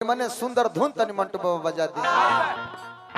मने सुंदर धुन तनी मंटू बाबा बजा दी।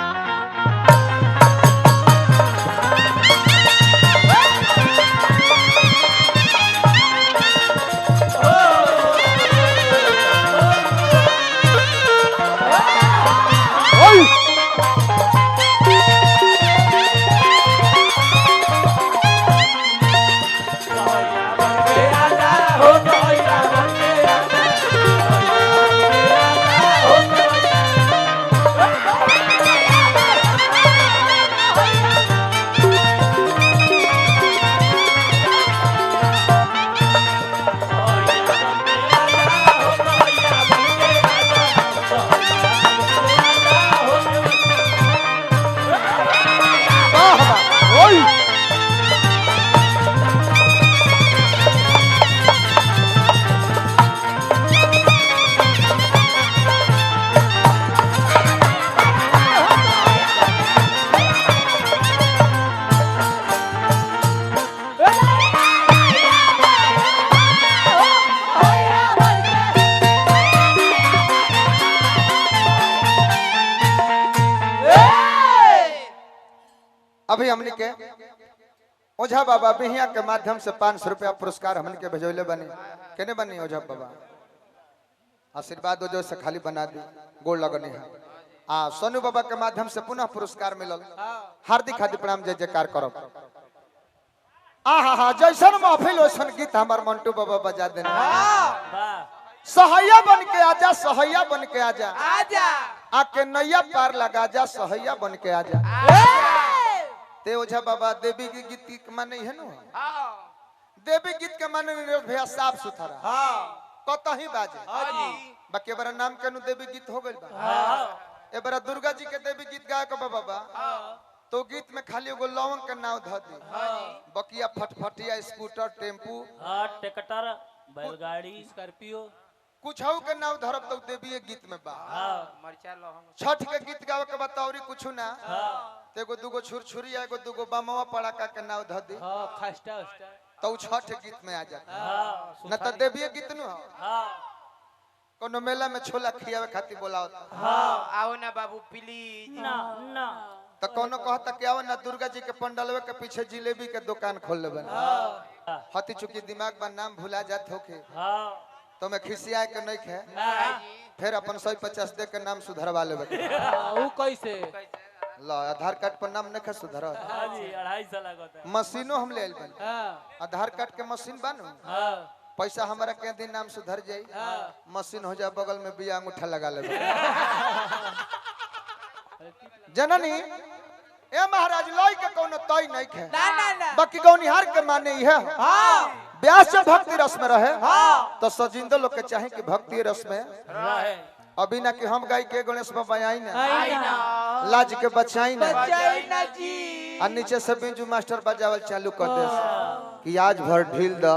अभी हमने के ओझा बाबा बिहिया के माध्यम से 500 रुपया पुरस्कार हमने के भेजोले बनी केने बनी ओझा बाबा आशीर्वाद ओझो से खाली बना दी गोड़ लगनी है आ सोनू बाबा के माध्यम से पुनः पुरस्कार मिलल हार्दिक हार्दिक प्रणाम जय जयकार करब। आहा जैसन महफिल वैसन गीत हमार मंटू बाबा बजा देने सहैया बन के आजा सहैया बन के आजा आजा आके नैया पार लगा जा सहैया बन के आजा। ते ओझा बाबा देवी के गीत के माने है नो देवी गीत के माने भैया साफ सुथरा कतही बाजे बाकी बड़ा नाम के देवी गीत हो गइल बा ए बड़ा दुर्गा जी के देवी गीत गाय के बाबा तो गीत में खाली एगो लवंग के नाव ध दी बकिया फटफटिया स्कूटर टेम्पू ट्रैक्टर बैलगाड़ी स्कॉर्पियो कुछ के नाव धरब तो देवी गीत में बा मरचा लहंग छठ के गीत गावे के बताओरी कुछ ना एगो दूगो छुरछुरी एगो दूगो बमवा पड़ाका के नाव ध दी खस्ता तो छठ गीत में आ जाता न तो देवी गीत नु कोनो मेला में छोला खियावे खातिर बोलाओ आओ ना बाबू प्लीज ना ना तो कोनो कहता कि आओ ना दुर्गा जी के पंडलवे के पीछे जिलेबी के दुकान खोल लेबे हती चुकी दिमाग में नाम भुला जात होके तो मैं खिसिया के नहीं खे फिर अपन 150 दे के नाम सुधरवा लेबे ऊ कैसे ला आधार कार्ड पर नाम नहीं सुधर हां जी 250 लागत मशीनो हम ले आइल आधार कार्ड के मशीन बानू पैसा हमारा के दिन नाम सुधर जाई मशीन हो जा बगल में बिया अंगूठा लगा लेबे जननी ए महाराज लई के कोनो तय नहीं खे ना बाकी गौनिहार के माने ही है ब्याह से भक्ति रस में रहे तो सजिंदो लोग के चाहे कि भक्ति रस में रहे अभी ना कि हम गाय के गणेश बाबा आई ना लाज के बचाई ना जी और नीचे से बिंजू मास्टर बजावल चालू कर दे कि आज भर ढील द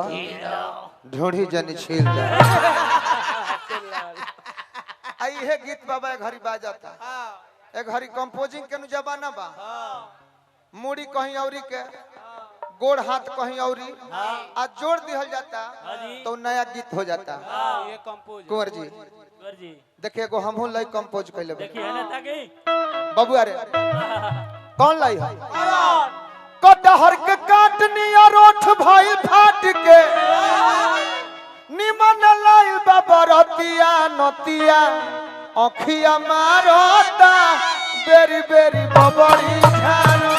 ढूंढी जनी छील द आई है गीत बाबा एक घड़ी बाजाता एक घड़ी कंपोजिंग के जमाना बा मुड़ी कहीं औरी के गोड़ हाथ कहीं औरी आज जोड़ दिहल जाता तो नया गीत हो जाता। ये कंपोज कुंवर जी देखिए एगो हमहू लाई कंपोज कैले देखिए ना ताकि बाबू अरे कौन लाई है कटहर के काटनी और ओठ भाई फाट के निमन लाई बाबा रतिया नतिया अखिया मारता बेरी बेरी बबड़ी झानो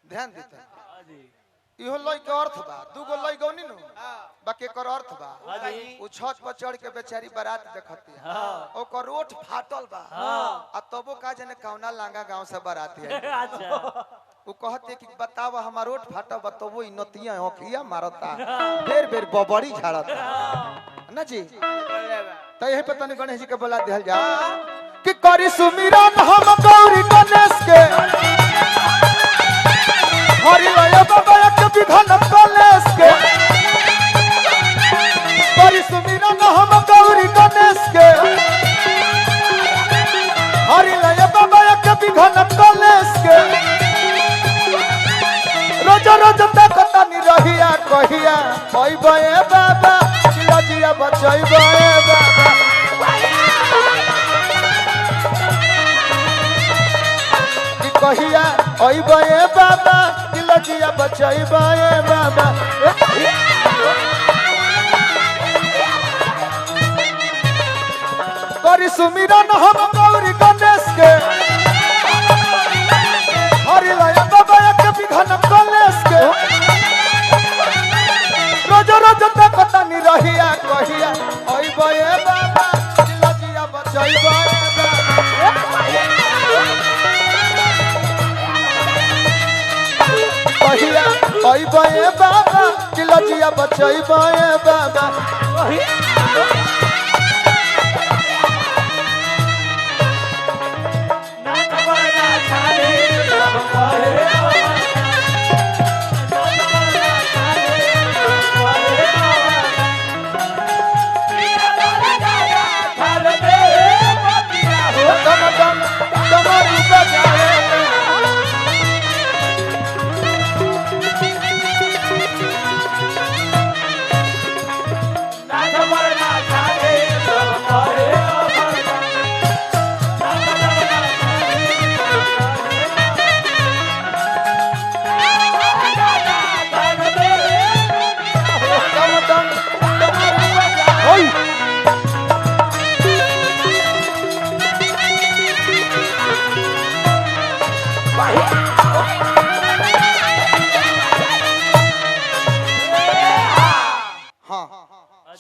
ध्यान देता इहो लई के अर्थ बा दूगो लई गौनी नु बाकी कर अर्थ बा उ छत पर चढ़ के बेचारी बारात देखती है ओकर ओठ फाटल बा आ तबो का जने कौना लांगा गांव से बारात है अच्छा उ कहते कि बतावा हमार ओठ फाटल बा तबो इ नतिया आंखिया मारता बेर बेर बबड़ी झाड़ता ना जी तो यही पे तनी गणेश जी के बोला दिहल जा कि करी सुमिरन हम गौरी गणेश के हरि लय बाबा के विघन कलेश के करी सुमिरन हम गौरी गणेश के हरि लय बाबा के विघन कलेश के रोज रोज तक तनी रहिया कहिया ओइ बे बाबा लजिया बचैबे बाबा कि कहिया अइबे बाबा कि लजिया बचैबे बाबा करी सुमिरन हम गौरी गणेश के हरि लय बाबा के विघन कलेश के रोज रोज तक तनी रहिया कहिया अइबे बाबा लजिया बचैबे कहिया अइबे बाबा लजिया बचैबे बाबा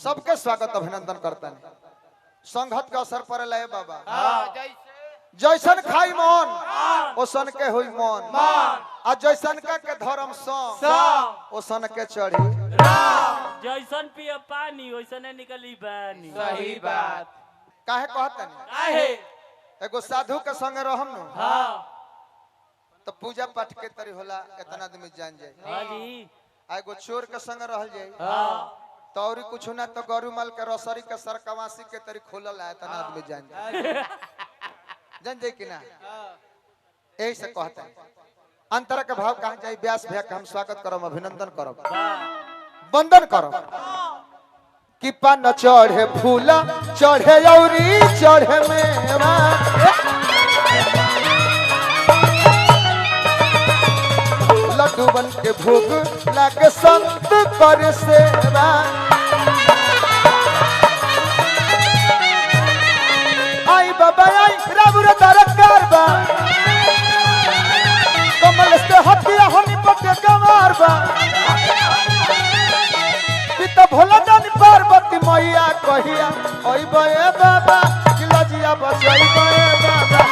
सबके स्वागत अभिनंदन करता है संघत के असर पर लाए बाबा जैसन खाई मन ओसन के हुई मन आ जैसन का के धर्म ओसन के चढ़ी जैसन पिए पानी वैसने निकली बानी सही बात काहे कहतनी काहे एगो साधु के संग रहम न हां तो पूजा पाठ के तरी होला इतना आदमी जान जाए हां जी आ एगो चोर के संग रहल जाए हां तो और कुछ ना तो गरुमल के रसरी के सरकवासी के तरी खोलल है इतना आदमी जान जाए जान जाए कि ना यही से कहते हैं अंतर के भाव कहां जाए व्यास भैया के हम स्वागत करब अभिनंदन करब वंदन करब कि पान चढ़े फूल चढ़े औरी चढ़े मेवा लड्डू बन के भोग लागे संत कर सेवा आई बाबा आई राबुर दरकार बा कमल से हटिया होनी पटे गवार बा पिता भोला जानी पार्वती मैया कहिया ओइबे बाबा कि लजिया बचैबे बाबा